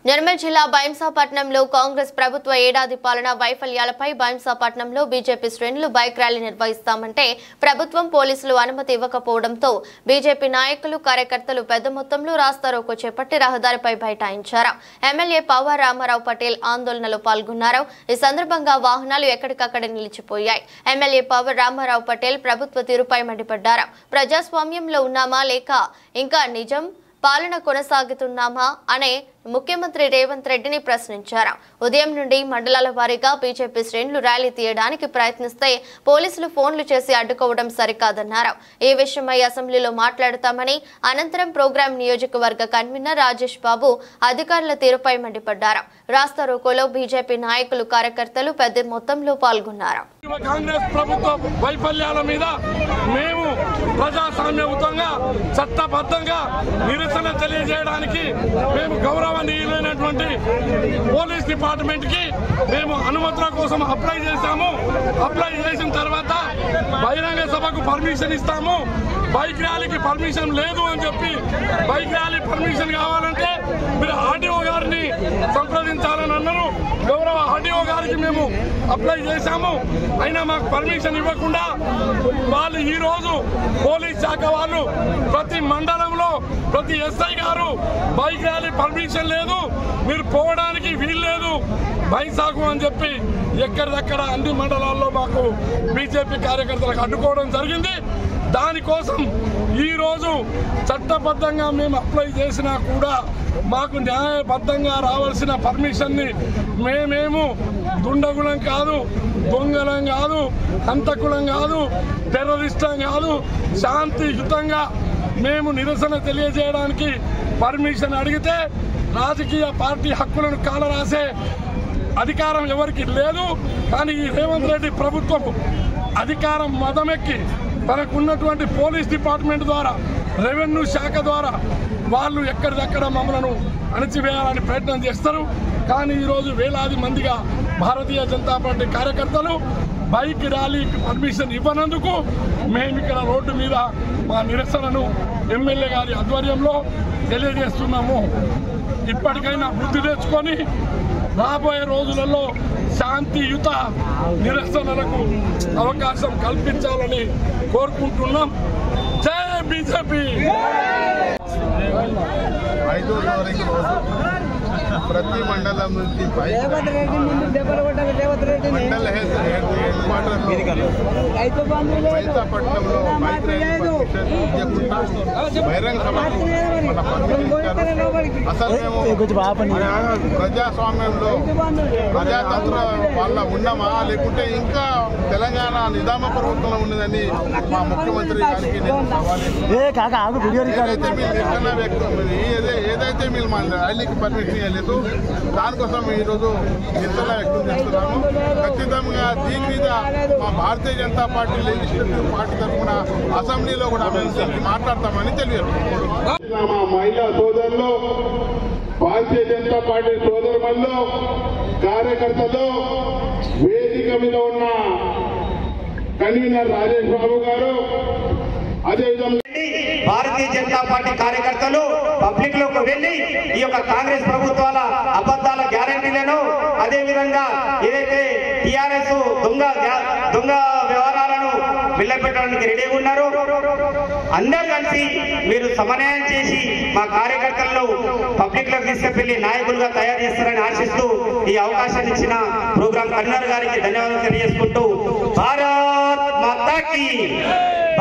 నిర్మల్ జిల్లా బైంసాపట్నంలో కాంగ్రెస్ ప్రభుత్వ ఏడాది పాలన వైఫల్యాలపై బైంసాపట్నంలో బీజేపీ శ్రేణులు బైక్ ర్యాలీ నిర్వహిస్తామంటే ప్రభుత్వం పోలీసులు అనుమతి ఇవ్వకపోవడంతో బీజేపీ నాయకులు కార్యకర్తలు పెద్ద మొత్తంలో రాస్తారోకో చేపట్టి రహదారిపై బైఠాయించారు. ఎమ్మెల్యే పవార్ రామారావు పటేల్ ఆందోళనలో పాల్గొన్నారు. ఈ సందర్భంగా వాహనాలు ఎక్కడికక్కడ నిలిచిపోయాయి. ఎమ్మెల్యే పవార్ రామారావు పటేల్ ప్రభుత్వ తీరుపై మండిపడ్డారు. ప్రజాస్వామ్యంలో ఉన్నామా లేక ఇంకా నిజం పాలన కొనసాగుతున్నామా అనే ముఖ్యమంత్రి రేవంత్ రెడ్డిని ప్రశ్నించారు. ఉదయం నుండి మండలాల వారీగా బీజేపీ శ్రేణులు ర్యాలీ తీయడానికి ప్రయత్నిస్తే పోలీసులు ఫోన్లు చేసి అడ్డుకోవడం సరికాదన్నారు. ఈ విషయమై అసెంబ్లీలో మాట్లాడతామని అనంతరం ప్రోగ్రాం నియోజకవర్గ కన్వీనర్ రాజేష్ బాబు అధికారుల తీరుపై మండిపడ్డారు. రాస్తారోకోలో బీజేపీ నాయకులు కార్యకర్తలు పెద్ద మొత్తంలో పాల్గొన్నారు. కాంగ్రెస్ ప్రభుత్వ వైఫల్యాల మీద మేము ప్రజాస్వామ్యయుతంగా చట్టబద్ధంగా నిరసన తెలియజేయడానికి మేము గౌరవనీయులైనటువంటి పోలీస్ డిపార్ట్మెంట్ కి మేము అనుమతుల కోసం అప్లై చేశాము. అప్లై చేసిన తర్వాత బహిరంగ సభకు పర్మిషన్ ఇస్తాము, బైక్ ర్యాలీకి పర్మిషన్ లేదు అని చెప్పి బైక్ ర్యాలీ పర్మిషన్ కావాలంటే మీరు ఆర్డీఓ గారిని సంప్రదించాలని అన్నారు. గౌరవ ఆర్డీఓ గారికి మేము అప్లై చేశాము. అయినా మాకు పర్మిషన్ ఇవ్వకుండా వాళ్ళు ఈ రోజు పోలీస్ శాఖ వాళ్ళు ప్రతి మండలంలో ప్రతి ఎస్ఐ గారు బైక్ ర్యాలీ పర్మిషన్ లేదు, మీరు పోవడానికి వీల్లేదు బైసాకు అని చెప్పి ఎక్కడిదక్కడ అన్ని మండలాల్లో మాకు బీజేపీ కార్యకర్తలకు అడ్డుకోవడం జరిగింది. దానికోసం ఈరోజు చట్టబద్ధంగా మేము అప్లై చేసినా కూడా మాకు న్యాయబద్ధంగా రావాల్సిన పర్మిషన్ని మేమేమో దుండగులం కాదు, దొంగలం కాదు, హంతకులం కాదు, టెర్రరిస్టులం కాదు, శాంతియుతంగా మేము నిరసన తెలియజేయడానికి పర్మిషన్ అడిగితే రాజకీయ పార్టీ హక్కులను కాలరాసే అధికారం ఎవరికి లేదు. కానీ ఈ రేవంత్ రెడ్డి ప్రభుత్వం అధికారం మదమెక్కి తనకున్నటువంటి పోలీస్ డిపార్ట్మెంట్ ద్వారా రెవెన్యూ శాఖ ద్వారా వాళ్ళు ఎక్కడిదక్కడ మమ్మలను అణచివేయాలని ప్రయత్నం చేస్తారు. కానీ ఈరోజు వేలాది మందిగా భారతీయ జనతా పార్టీ కార్యకర్తలు బైక్ ర్యాలీకి పర్మిషన్ ఇవ్వనందుకు మేము ఇక్కడ రోడ్డు మీద మా నిరసనను ఎమ్మెల్యే గారి ఆధ్వర్యంలో తెలియజేస్తున్నాము. ఇప్పటికైనా బుద్ధి తెచ్చుకొని రాబోయే రోజులలో శాంతియుత నిరసనలకు అవకాశం కల్పించాలని కోరుకుంటున్నాం. జై బీజేపీ. ప్రతి మండలం నుంచి మండల బైంసాపట్నంలో బహిరంగ అసలు మేము ప్రజాస్వామ్యంలో ప్రజాతంత్ర వాళ్ళ ఉన్నామా లేకుంటే ఇంకా తెలంగాణ నిజామ ప్రభుత్వంలో ఉన్నదని మా ముఖ్యమంత్రి గారికి నేను సవాల్ ఏదైతే మీరు మా ర్యాలీకి పర్మిషన్ ఇవ్వలేదు దానికోసం ఈరోజు నిరసన వ్యక్తం చేస్తున్నాము. ఖచ్చితంగా దీని మీద మా Bharatiya Janata party legislative party తరఫున అసెంబ్లీలో కూడా మేము మాట్లాడతామని తెలియదు. మా మహిళా సోదరులు, భారతీయ జనతా పార్టీ సోదరులు, కార్యకర్తలు, వేదిక మీద ఉన్న కన్వీనర్ రాజేష్ బాబు గారు, అదేవిధంగా భారతీయ జనతా పార్టీ కార్యకర్తలు పబ్లిక్ లోకి వెళ్లి ఈ యొక్క కాంగ్రెస్ ప్రభుత్వాల అబద్ధాల గ్యారంటీలను, అదే విధంగా ఏదైతే టిఆర్ఎస్ దొంగ వ్యవహారాలను వెళ్ళపెట్టడానికి రెడీగా ఉన్నారు. అందరూ కలిసి మీరు సమన్వయం చేసి మా కార్యకర్తలను పబ్లిక్ లోకి తీసుకెళ్లి నాయకులుగా తయారు చేస్తారని ఆశిస్తూ ఈ అవకాశాన్ని ఇచ్చిన ప్రోగ్రాం కన్వీనర్ గారికి ధన్యవాదాలు తెలియజేసుకుంటూ భారత్ మాతాకి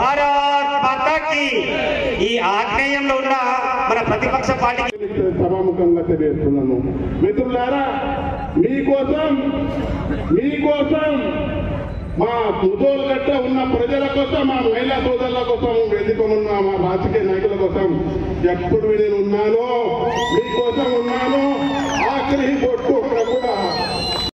భారత్ మాతాకి ఈ ఆగ్నేయంలో ఉన్న మన ప్రతిపక్ష పార్టీకి సభాముఖంగా తెలియజేస్తున్నాను. మిత్రులారా, మీకోసం మా దుదోలుగట్ట ఉన్న ప్రజల కోసం, మా మహిళా సోదరుల కోసం, వేదిక ఉన్న మా రాజకీయ నాయకుల కోసం ఎప్పుడు నేను ఉన్నానో మీకోసం ఉన్నాను. ఆఖరి